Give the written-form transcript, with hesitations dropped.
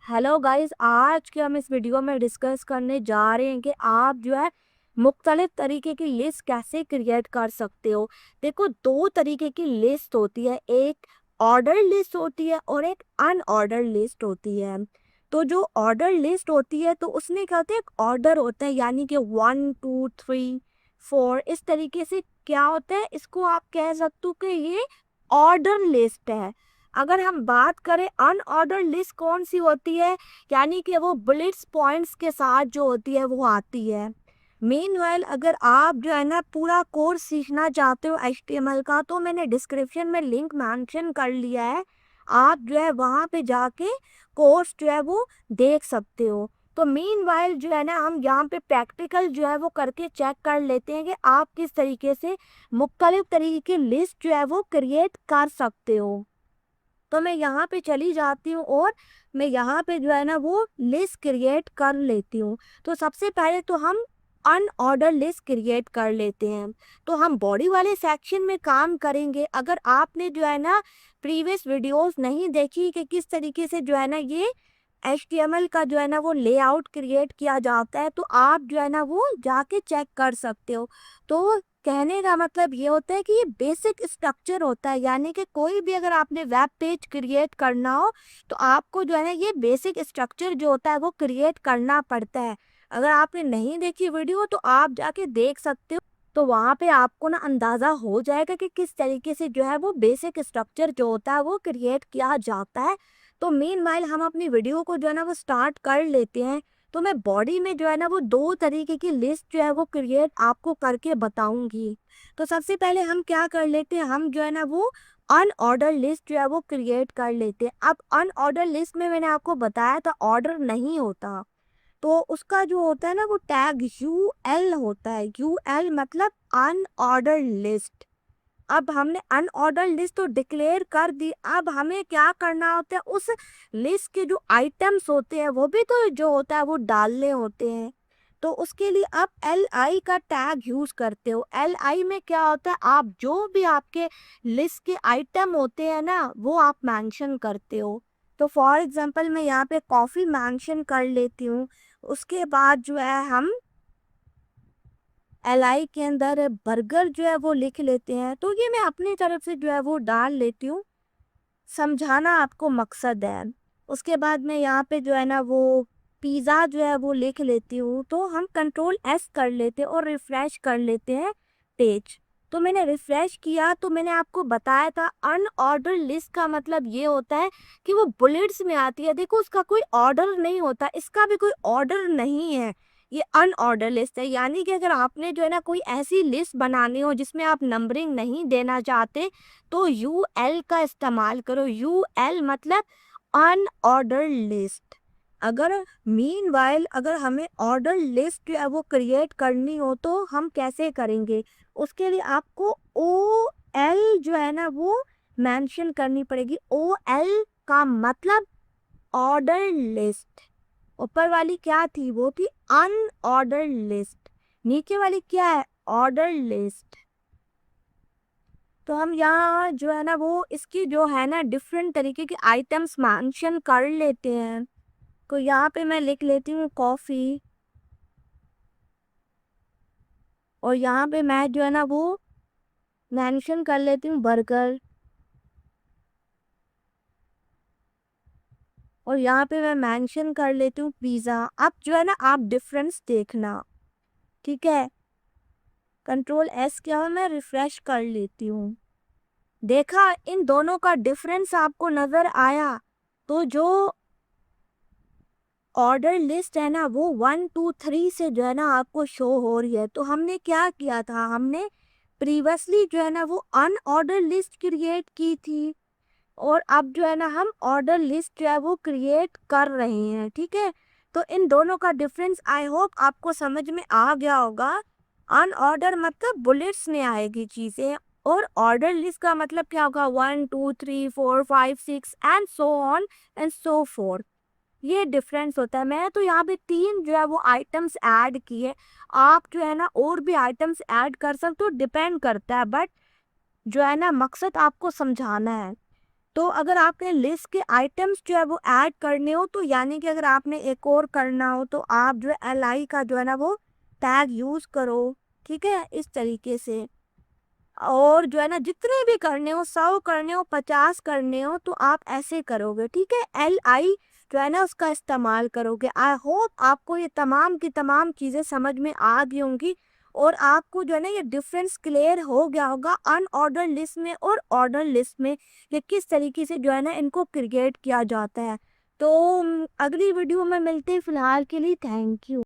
Hello guys, आज के हम इस वीडियो में डिस्कस करने जा रहे हैं कि आप जो है मुख्तलिफ तरीके की लिस्ट कैसे क्रिएट कर सकते हो। देखो, दो तरीके की लिस्ट होती है, एक ऑर्डर लिस्ट होती है और एक अनऑर्डर लिस्ट होती है। तो जो ऑर्डर लिस्ट होती है तो उसमें क्या होता है, एक ऑर्डर होता है, यानी कि 1 2 3 4 इस तरीके से क्या होता है, इसको आप कह सकते हो कि ये ऑर्डर लिस्ट है। अगर हम बात करें अनऑर्डर लिस्ट कौन सी होती है, यानी कि वो बुलेट्स पॉइंट्स के साथ जो होती है वो आती है। मीनवाइल अगर आप जो है ना पूरा कोर्स सीखना चाहते हो HTML का, तो मैंने डिस्क्रिप्शन में लिंक मेंशन कर लिया है। आप जो है वहाँ पे जाके कोर्स जो है वो देख सकते हो। तो मीनवाइल जो है ना हम यहाँ पे प्रैक्टिकल जो है वो करके चेक कर लेते हैं कि आप किस तरीके से मुख्तलिफ तरीके की लिस्ट जो है वो क्रिएट कर सकते हो। तो मैं यहाँ पे चली जाती हूँ और मैं यहाँ पे जो है ना वो लिस्ट क्रिएट कर लेती हूँ। तो सबसे पहले तो हम अनऑर्डर लिस्ट क्रिएट कर लेते हैं। तो हम बॉडी वाले सेक्शन में काम करेंगे। अगर आपने जो है ना प्रीवियस वीडियोस नहीं देखी कि किस तरीके से जो है ना ये HTML का जो है ना वो लेआउट क्रिएट किया जाता है, तो आप जो है ना वो जाके चेक कर सकते हो। तो कहने का मतलब ये होता है कि ये बेसिक स्ट्रक्चर होता है, यानी कि कोई भी अगर आपने वेब पेज क्रिएट करना हो तो आपको जो है ना ये बेसिक स्ट्रक्चर जो होता है वो क्रिएट करना पड़ता है। अगर आपने नहीं देखी वीडियो तो आप जाके देख सकते हो। तो वहाँ पे आपको ना अंदाज़ा हो जाएगा कि किस तरीके से जो है वो बेसिक स्ट्रक्चर जो होता है वो क्रिएट किया जाता है। तो मीनवाइल हम अपनी वीडियो को जो है ना वो स्टार्ट कर लेते हैं। तो मैं बॉडी में जो है ना वो दो तरीके की लिस्ट जो है वो क्रिएट आपको करके बताऊंगी। तो सबसे पहले हम क्या कर लेते हैं, हम जो है ना वो अनऑर्डर लिस्ट जो है वो क्रिएट कर लेते हैं। अब अनऑर्डर लिस्ट में मैंने आपको बताया था ऑर्डर नहीं होता, तो उसका जो होता है ना वो टैग UL होता है। UL मतलब अनऑर्डर लिस्ट। अब हमने अनऑर्डर लिस्ट तो डिक्लेयर कर दी, अब हमें क्या करना होता है, उस लिस्ट के जो आइटम्स होते हैं वो भी तो जो होता है वो डालने होते हैं। तो उसके लिए आप LI का टैग यूज करते हो। LI में क्या होता है, आप जो भी आपके लिस्ट के आइटम होते हैं ना वो आप मेंशन करते हो। तो फॉर एग्जांपल मैं यहाँ पे कॉफी मेंशन कर लेती हूँ। उसके बाद जो है हम LI के अंदर बर्गर जो है वो लिख लेते हैं। तो ये मैं अपनी तरफ से जो है वो डाल लेती हूँ, समझाना आपको मकसद है। उसके बाद मैं यहाँ पे जो है ना वो पिज़्ज़ा जो है वो लिख लेती हूँ। तो हम Ctrl+S कर लेते हैं और रिफ्रेश कर लेते हैं पेज। तो मैंने रिफ्रेश किया तो मैंने आपको बताया था अनऑर्डर लिस्ट का मतलब ये होता है कि वो बुलेट्स में आती है। देखो, उसका कोई ऑर्डर नहीं होता, इसका भी कोई ऑर्डर नहीं है, ये अनऑर्डर लिस्ट है। यानी कि अगर आपने जो है ना कोई ऐसी लिस्ट बनानी हो जिसमें आप नंबरिंग नहीं देना चाहते तो UL का इस्तेमाल करो। UL मतलब अनऑर्डर लिस्ट। अगर मीनवाइल अगर हमें ऑर्डर लिस्ट जो है वो क्रिएट करनी हो तो हम कैसे करेंगे, उसके लिए आपको OL जो है ना वो मेंशन करनी पड़ेगी। OL का मतलब ऑर्डर लिस्ट। ऊपर वाली क्या थी, वो थी अनऑर्डर लिस्ट। नीचे वाली क्या है, ऑर्डर लिस्ट। तो हम यहाँ जो है ना वो इसकी जो है ना डिफरेंट तरीके के आइटम्स मेंशन कर लेते हैं। तो यहाँ पे मैं लिख लेती हूँ कॉफ़ी, और यहाँ पे मैं जो है ना वो मेंशन कर लेती हूँ बर्गर, और यहाँ पे मैं मेंशन कर लेती हूँ पिज़्ज़ा। अब जो है ना आप डिफरेंस देखना, ठीक है। Ctrl+S क्या है, मैं रिफ्रेश कर लेती हूँ। देखा, इन दोनों का डिफरेंस आपको नजर आया। तो जो ऑर्डर लिस्ट है ना वो 1 2 3 से जो है ना आपको शो हो रही है। तो हमने क्या किया था, हमने प्रीवियसली जो है ना वो अनऑर्डर लिस्ट क्रिएट की थी, और अब जो है ना हम ऑर्डर लिस्ट जो है वो क्रिएट कर रहे हैं, ठीक है। तो इन दोनों का डिफरेंस आई होप आपको समझ में आ गया होगा। अनऑर्डर मतलब बुलेट्स में आएगी चीजें, और ऑर्डर लिस्ट का मतलब क्या होगा, 1 2 3 4 5 6 and so on and so fourth. ये डिफरेंस होता है। मैं तो यहाँ पे 3 जो है वो आइटम्स ऐड किए, आप जो है ना और भी आइटम्स ऐड कर सकते हो, डिपेंड करता है, बट जो है ना मकसद आपको समझाना है। तो अगर आपने लिस्ट के आइटम्स जो है वो ऐड करने हो, तो यानी कि अगर आपने एक और करना हो तो आप जो है li का जो है ना वो टैग यूज करो, ठीक है, इस तरीके से। और जो है ना जितने भी करने हो, 100 करने हो, 50 करने हो, तो आप ऐसे करोगे, ठीक है, li जो है ना उसका इस्तेमाल करोगे। आई होप आपको ये तमाम की तमाम चीज़ें समझ में आ गई होंगी और आपको जो है ना ये डिफरेंस क्लियर हो गया होगा अनऑर्डर लिस्ट में और ऑर्डर लिस्ट में, कि किस तरीके से जो है ना इनको क्रिएट किया जाता है। तो अगली वीडियो में मिलते हैं, फिलहाल के लिए थैंक यू।